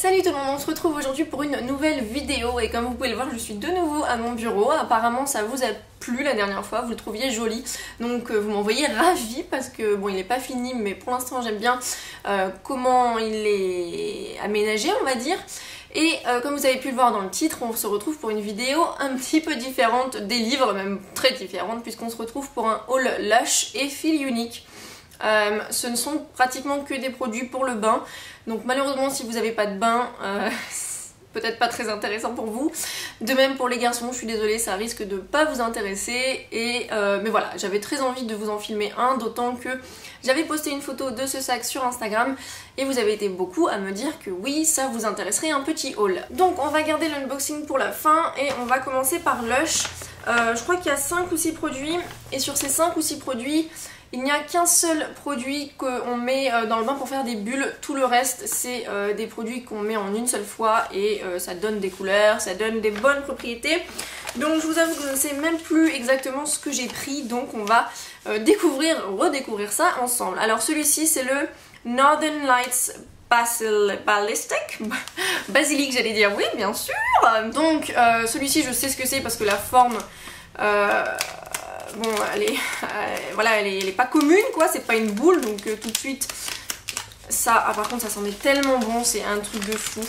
Salut tout le monde, on se retrouve aujourd'hui pour une nouvelle vidéo et comme vous pouvez le voir je suis de nouveau à mon bureau. Apparemment ça vous a plu la dernière fois, vous le trouviez joli, donc vous m'envoyez ravi parce que bon il n'est pas fini mais pour l'instant j'aime bien comment il est aménagé on va dire. Et comme vous avez pu le voir dans le titre, on se retrouve pour une vidéo un petit peu différente des livres, même très différente puisqu'on se retrouve pour un haul Lush et Feel Unique. Ce ne sont pratiquement que des produits pour le bain, donc malheureusement si vous n'avez pas de bain, peut-être pas très intéressant pour vous. De même pour les garçons, je suis désolée, ça risque de pas vous intéresser, mais voilà, j'avais très envie de vous en filmer un, d'autant que j'avais posté une photo de ce sac sur Instagram et vous avez été beaucoup à me dire que oui, ça vous intéresserait un petit haul. Donc on va garder l'unboxing pour la fin et on va commencer par Lush. Je crois qu'il y a 5 ou 6 produits et sur ces 5 ou 6 produits, il n'y a qu'un seul produit qu'on met dans le bain pour faire des bulles, tout le reste c'est des produits qu'on met en une seule fois et ça donne des couleurs, ça donne des bonnes propriétés. Donc je vous avoue que je ne sais même plus exactement ce que j'ai pris, donc on va redécouvrir ça ensemble. Alors celui-ci c'est le Northern Lights Basilic j'allais dire, oui bien sûr. Donc celui-ci je sais ce que c'est parce que la forme... bon, elle est pas commune quoi, c'est pas une boule donc tout de suite ça, par contre ça sent tellement bon, c'est un truc de fou.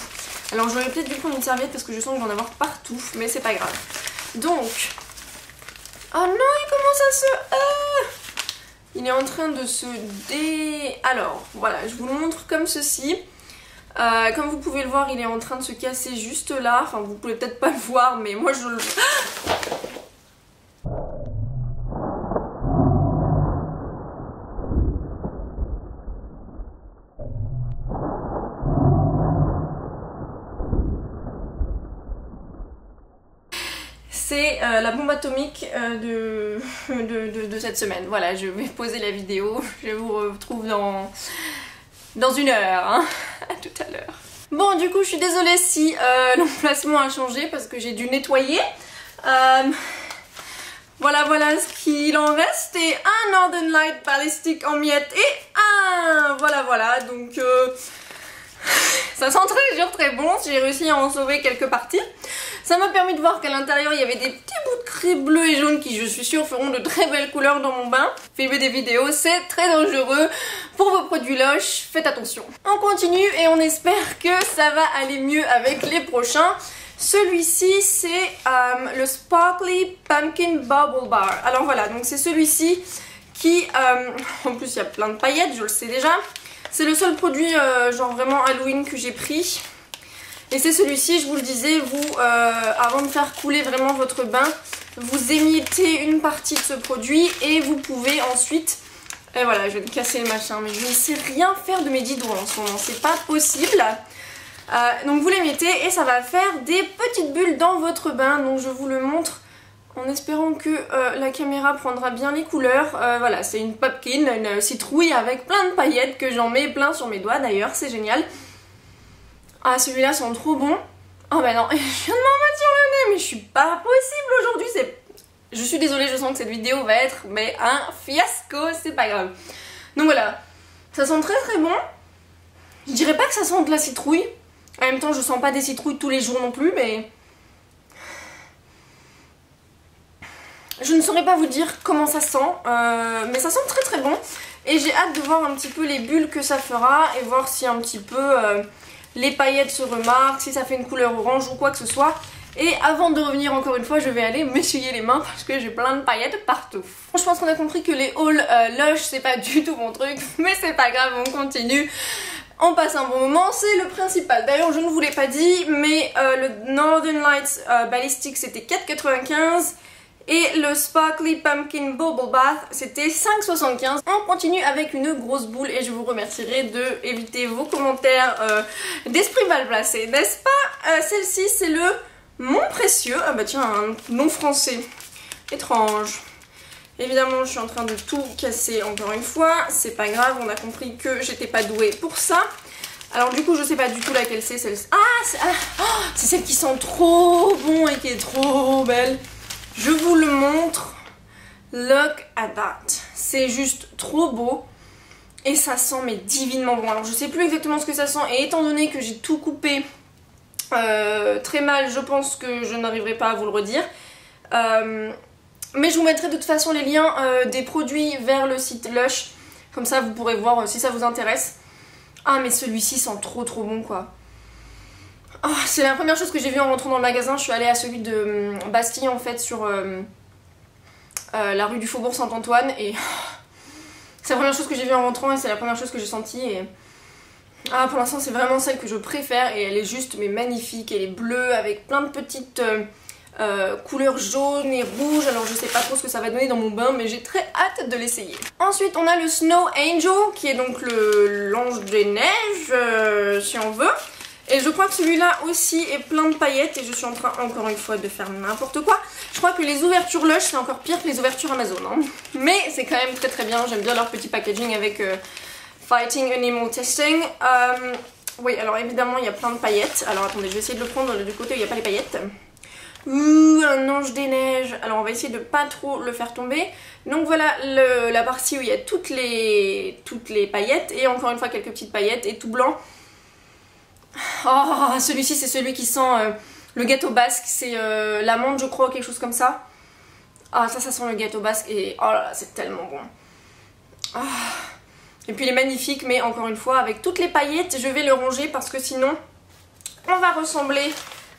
Alors j'aurais peut-être dû prendre une serviette parce que je sens que je vais en avoir partout, mais c'est pas grave. Donc, oh non il commence à se... il est en train de se Alors voilà, je vous le montre comme ceci. Comme vous pouvez le voir, il est en train de se casser juste là, enfin vous pouvez peut-être pas le voir mais moi je le... C'est la bombe atomique de cette semaine. Voilà, je vais poser la vidéo. Je vous retrouve dans une heure. Hein. À tout à l'heure. Bon, du coup, je suis désolée si l'emplacement a changé parce que j'ai dû nettoyer. Voilà ce qu'il en reste. Et un Northern Light Ballistic en miettes et un... Voilà, donc... ça sent très bon, j'ai réussi à en sauver quelques parties. Ça m'a permis de voir qu'à l'intérieur il y avait des petits bouts de craie bleu et jaune qui je suis sûre feront de très belles couleurs dans mon bain. Filmer des vidéos c'est très dangereux pour vos produits Lush, faites attention. On continue et on espère que ça va aller mieux avec les prochains. Celui-ci c'est le Sparkly Pumpkin Bubble Bar. Alors voilà, donc c'est celui-ci qui, en plus il y a plein de paillettes, je le sais déjà. C'est le seul produit genre vraiment Halloween que j'ai pris. Et c'est celui-ci, je vous le disais, vous, avant de faire couler vraiment votre bain, vous émiettez une partie de ce produit et vous pouvez ensuite... Et voilà, je vais me casser le machin, mais je ne sais rien faire de mes 10 doigts en ce moment, c'est pas possible. Donc vous l'émiettez et ça va faire des petites bulles dans votre bain, donc je vous le montre en espérant que la caméra prendra bien les couleurs. Voilà, c'est une pumpkin, une citrouille avec plein de paillettes que j'en mets plein sur mes doigts d'ailleurs, c'est génial. Ah celui-là sent trop bon. Oh bah non, je viens de m'en mettre sur le nez, mais je suis pas possible aujourd'hui, je suis désolée, je sens que cette vidéo va être mais un fiasco, c'est pas grave. Donc voilà, ça sent très bon. Je dirais pas que ça sent de la citrouille. En même temps je sens pas des citrouilles tous les jours non plus, mais... Je ne saurais pas vous dire comment ça sent, mais ça sent très bon. Et j'ai hâte de voir un petit peu les bulles que ça fera et voir si un petit peu les paillettes se remarquent, si ça fait une couleur orange ou quoi que ce soit. Et avant de revenir encore une fois, je vais aller m'essuyer les mains parce que j'ai plein de paillettes partout. Je pense qu'on a compris que les hauls Lush c'est pas du tout mon truc, mais c'est pas grave, on continue. On passe un bon moment, c'est le principal. D'ailleurs je ne vous l'ai pas dit, mais le Northern Lights Ballistic c'était 4,95 €. Et le Sparkly Pumpkin Bubble Bath c'était 5,75 €. On continue avec une grosse boule et je vous remercierai de éviter vos commentaires d'esprit mal placé, n'est-ce pas? Celle-ci c'est le Mon Précieux. Ah bah tiens, un nom français. Étrange. Évidemment je suis en train de tout casser encore une fois. C'est pas grave, on a compris que j'étais pas douée pour ça. Alors du coup je sais pas du tout laquelle c'est celle-ci. C'est celle qui sent trop bon et qui est trop belle. Je vous le montre. Look at that. C'est juste trop beau. Et ça sent mais divinement bon. Alors je sais plus exactement ce que ça sent et étant donné que j'ai tout coupé très mal, je pense que je n'arriverai pas à vous le redire. Mais je vous mettrai de toute façon les liens des produits vers le site Lush. Comme ça vous pourrez voir si ça vous intéresse. Ah mais celui-ci sent trop bon quoi. Oh, c'est la première chose que j'ai vue en rentrant dans le magasin. Je suis allée à celui de Bastille en fait sur la rue du Faubourg Saint-Antoine et c'est la première chose que j'ai vue en rentrant et c'est la première chose que j'ai sentie et ah pour l'instant c'est vraiment celle que je préfère et elle est juste mais magnifique. Elle est bleue avec plein de petites couleurs jaunes et rouges. Alors je sais pas trop ce que ça va donner dans mon bain mais j'ai très hâte de l'essayer. Ensuite on a le Snow Angel qui est donc l'ange des neiges si on veut. Et je crois que celui-là aussi est plein de paillettes et je suis en train encore une fois de faire n'importe quoi. Je crois que les ouvertures Lush c'est encore pire que les ouvertures Amazon. Hein. Mais c'est quand même très bien, j'aime bien leur petit packaging avec Fighting Animal Testing. Oui alors évidemment il y a plein de paillettes. Alors attendez je vais essayer de le prendre du côté où il n'y a pas les paillettes. Un ange des neiges. Alors on va essayer de pas trop le faire tomber. Donc voilà la partie où il y a toutes les paillettes et encore une fois quelques petites paillettes et tout blanc. Oh, celui-ci c'est celui qui sent le gâteau basque, c'est l'amande je crois, quelque chose comme ça. Ah ça sent le gâteau basque et oh là là c'est tellement bon. Oh. Et puis il est magnifique mais encore une fois avec toutes les paillettes je vais le ranger parce que sinon on va ressembler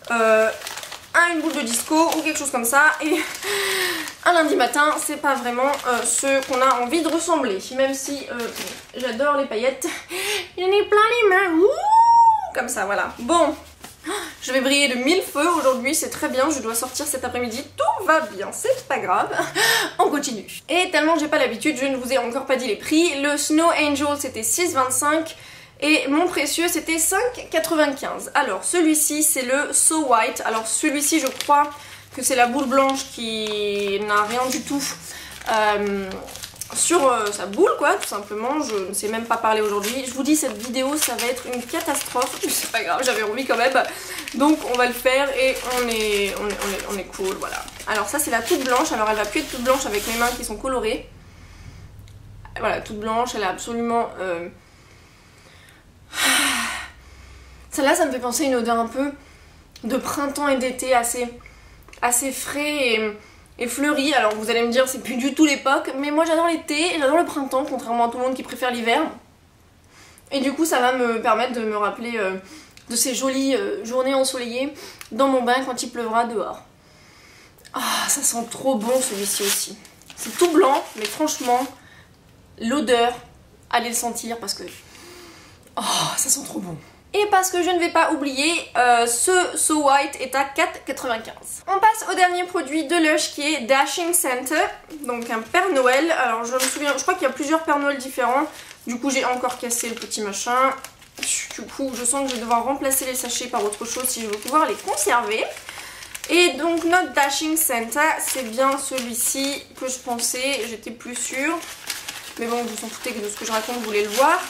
à une boule de disco ou quelque chose comme ça et un lundi matin c'est pas vraiment ce qu'on a envie de ressembler. Même si j'adore les paillettes, il y en a plein les mains. Ouh comme ça voilà. Bon, je vais briller de 1000 feux aujourd'hui, c'est très bien, je dois sortir cet après-midi, tout va bien, c'est pas grave, on continue. Et tellement j'ai pas l'habitude, je ne vous ai encore pas dit les prix. Le Snow Angel c'était 6,25 et mon précieux c'était 5,95. Alors celui-ci c'est le So White, alors celui-ci je crois que c'est la boule blanche qui n'a rien du tout sur sa boule quoi tout simplement. Je ne sais même pas parler aujourd'hui. Je vous dis cette vidéo ça va être une catastrophe. C'est pas grave, j'avais envie quand même. Donc on va le faire et on est cool voilà. Alors ça c'est la toute blanche. Alors elle va plus être toute blanche avec mes mains qui sont colorées. Voilà toute blanche, elle est absolument... Celle-là ça me fait penser à une odeur un peu de printemps et d'été assez frais et fleuri. Alors vous allez me dire c'est plus du tout l'époque, mais moi j'adore l'été et j'adore le printemps contrairement à tout le monde qui préfère l'hiver. Et du coup ça va me permettre de me rappeler de ces jolies journées ensoleillées dans mon bain quand il pleuvra dehors. Ah ça sent trop bon celui-ci aussi. C'est tout blanc mais franchement l'odeur, allez le sentir parce que oh ça sent trop bon. Et parce que je ne vais pas oublier, ce So White est à 4,95. On passe au dernier produit de Lush qui est Dashing Santa, donc un Père Noël. Alors je me souviens, je crois qu'il y a plusieurs Père Noël différents. Du coup j'ai encore cassé le petit machin. Du coup je sens que je vais devoir remplacer les sachets par autre chose si je veux pouvoir les conserver. Et donc notre Dashing Santa, c'est bien celui-ci que je pensais, j'étais plus sûre. Mais bon, vous vous en foutez que de ce que je raconte, vous voulez le voir.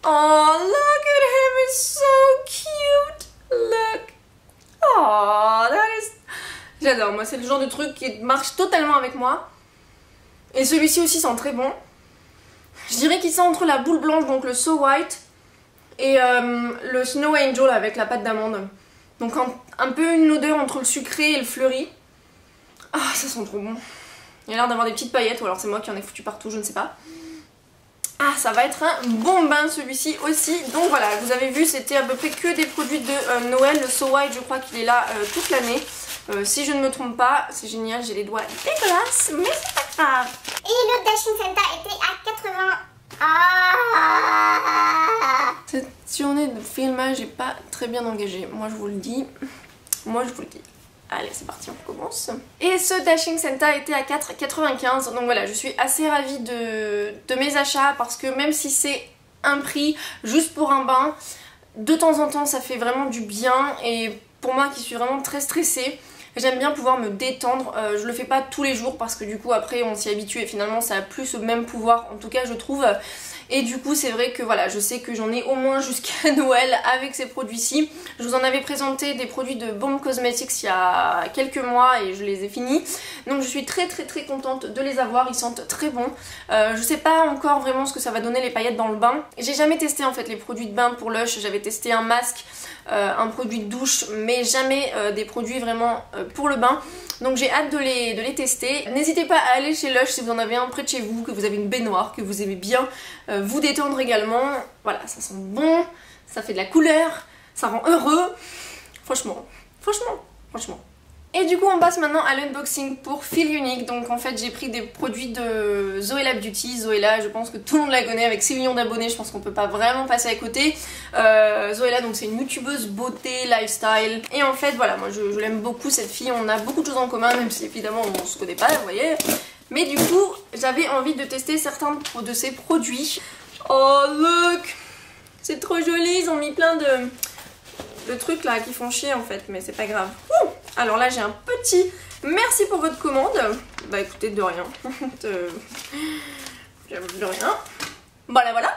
Oh, look at him, it's so cute. Look. Oh, that is... J'adore, moi c'est le genre de truc qui marche totalement avec moi. Et celui-ci aussi sent très bon. Je dirais qu'il sent entre la boule blanche, donc le So White, et le Snow Angel avec la pâte d'amande. Donc un peu une odeur entre le sucré et le fleuri. Ah, ça sent trop bon. Il a l'air d'avoir des petites paillettes, ou alors c'est moi qui en ai foutu partout, je ne sais pas. Ah, ça va être un bon bain celui-ci aussi. Donc voilà, vous avez vu, c'était à peu près que des produits de Noël. Le So White, je crois qu'il est là toute l'année. Si je ne me trompe pas, c'est génial, j'ai les doigts dégueulasses, mais c'est pas grave. Et le Dashing Santa était à 80. Cette journée de filmage n'est pas très bien engagée, moi je vous le dis. Moi je vous le dis. Allez c'est parti, on commence. Et ce Dashing Santa était à 4,95. Donc voilà, je suis assez ravie de mes achats parce que même si c'est un prix juste pour un bain, de temps en temps ça fait vraiment du bien. Et pour moi qui suis vraiment très stressée, j'aime bien pouvoir me détendre. Je le fais pas tous les jours parce que du coup après on s'y habitue et finalement ça a plus le même pouvoir, en tout cas je trouve. Et du coup c'est vrai que voilà, je sais que j'en ai au moins jusqu'à Noël avec ces produits-ci. Je vous en avais présenté des produits de Bomb Cosmetics il y a quelques mois et je les ai finis. Donc je suis très contente de les avoir, ils sentent très bon. Je sais pas encore vraiment ce que ça va donner les paillettes dans le bain. J'ai jamais testé en fait les produits de bain pour Lush, j'avais testé un masque, un produit de douche, mais jamais des produits vraiment pour le bain. Donc j'ai hâte de les tester. N'hésitez pas à aller chez Lush si vous en avez un près de chez vous, que vous avez une baignoire, que vous aimez bien vous détendre également. Voilà, ça sent bon, ça fait de la couleur, ça rend heureux. Franchement. Et du coup on passe maintenant à l'unboxing pour Feel Unique. Donc en fait j'ai pris des produits de Zoella Beauty. Zoella, je pense que tout le monde la connaît, avec 6 millions d'abonnés, je pense qu'on peut pas vraiment passer à côté. Zoella, donc c'est une youtubeuse beauté, lifestyle. Et en fait voilà, moi je l'aime beaucoup cette fille, on a beaucoup de choses en commun, même si évidemment on se connaît pas, vous voyez. Mais du coup j'avais envie de tester certains de ses produits. Oh look, c'est trop joli, ils ont mis plein de trucs là qui font chier en fait, mais c'est pas grave. Ouh, alors là j'ai un petit merci pour votre commande. Bah écoutez, de rien. De rien. Voilà.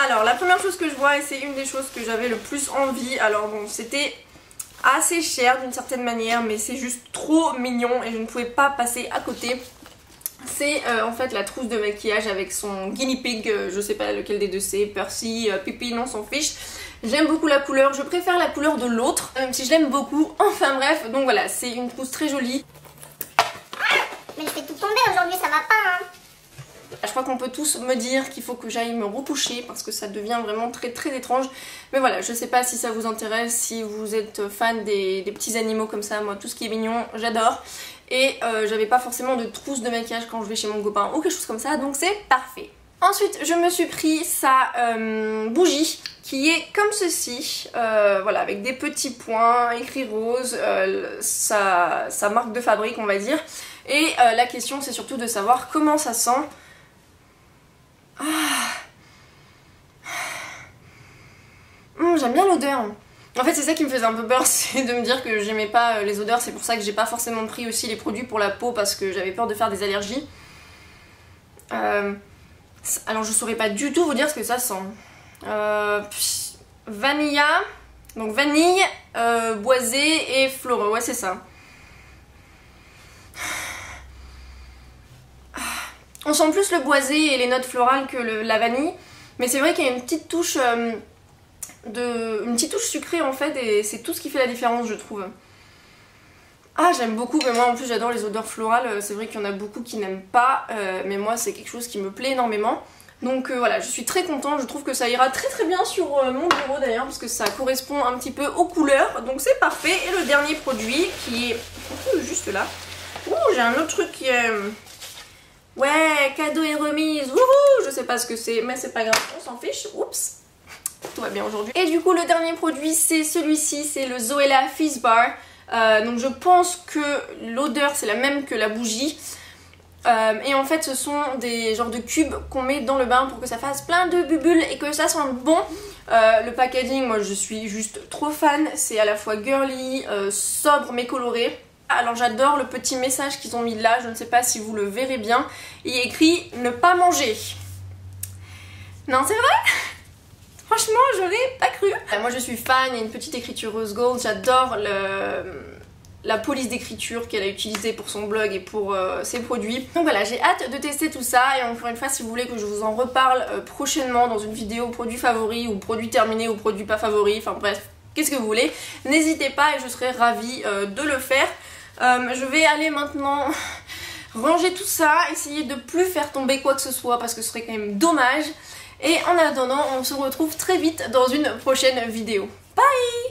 Alors la première chose que je vois, et c'est une des choses que j'avais le plus envie, alors bon c'était assez cher d'une certaine manière, mais c'est juste trop mignon et je ne pouvais pas passer à côté. C'est en fait la trousse de maquillage avec son guinea pig, je sais pas lequel des deux c'est, Percy, Pipi, on s'en fiche. J'aime beaucoup la couleur, je préfère la couleur de l'autre, même si je l'aime beaucoup. Enfin bref, donc voilà, c'est une trousse très jolie. Mais je fais tout tomber aujourd'hui, ça va pas hein. Je crois qu'on peut tous me dire qu'il faut que j'aille me recoucher parce que ça devient vraiment très étrange. Mais voilà, je sais pas si ça vous intéresse, si vous êtes fan des petits animaux comme ça. Moi tout ce qui est mignon, j'adore. Et j'avais pas forcément de trousse de maquillage quand je vais chez mon copain ou quelque chose comme ça, donc c'est parfait. Ensuite je me suis pris sa bougie qui est comme ceci, voilà, avec des petits points, écrit rose, sa marque de fabrique on va dire. Et la question c'est surtout de savoir comment ça sent. J'aime bien l'odeur. En fait c'est ça qui me faisait un peu peur, c'est de me dire que j'aimais pas les odeurs, c'est pour ça que j'ai pas forcément pris aussi les produits pour la peau parce que j'avais peur de faire des allergies. Alors je saurais pas du tout vous dire ce que ça sent. Vanilla, donc vanille, boisé et floreux, ouais c'est ça. On sent plus le boisé et les notes florales que la vanille, mais c'est vrai qu'il y a une petite touche sucrée en fait, et c'est tout ce qui fait la différence je trouve. Ah j'aime beaucoup, mais moi en plus j'adore les odeurs florales, c'est vrai qu'il y en a beaucoup qui n'aiment pas, mais moi c'est quelque chose qui me plaît énormément. Donc voilà, je suis très contente, je trouve que ça ira très bien sur mon bureau d'ailleurs, parce que ça correspond un petit peu aux couleurs, donc c'est parfait. Et le dernier produit qui est juste là. Ouh, j'ai un autre truc qui est... Ouais, cadeau et remise, wouhou, je sais pas ce que c'est, mais c'est pas grave, on s'en fiche, oups. Tout va bien aujourd'hui. Et du coup le dernier produit c'est celui-ci, c'est le Zoella Fizz Bar. Donc je pense que l'odeur c'est la même que la bougie. Et en fait ce sont des genres de cubes qu'on met dans le bain pour que ça fasse plein de bulles et que ça sente bon. Le packaging, moi je suis juste trop fan, c'est à la fois girly, sobre mais coloré. Alors j'adore le petit message qu'ils ont mis là, je ne sais pas si vous le verrez bien. Il est écrit ne pas manger. Non c'est vrai? Franchement j'aurais pas cru. Moi je suis fan, il y a une petite écriture rose gold, j'adore la police d'écriture qu'elle a utilisée pour son blog et pour ses produits. Donc voilà, j'ai hâte de tester tout ça, et encore une fois si vous voulez que je vous en reparle prochainement dans une vidéo produits favoris ou produits terminés ou produits pas favoris, enfin bref, qu'est-ce que vous voulez, n'hésitez pas et je serai ravie de le faire. Je vais aller maintenant ranger tout ça, essayer de plus faire tomber quoi que ce soit parce que ce serait quand même dommage. Et en attendant, on se retrouve très vite dans une prochaine vidéo. Bye!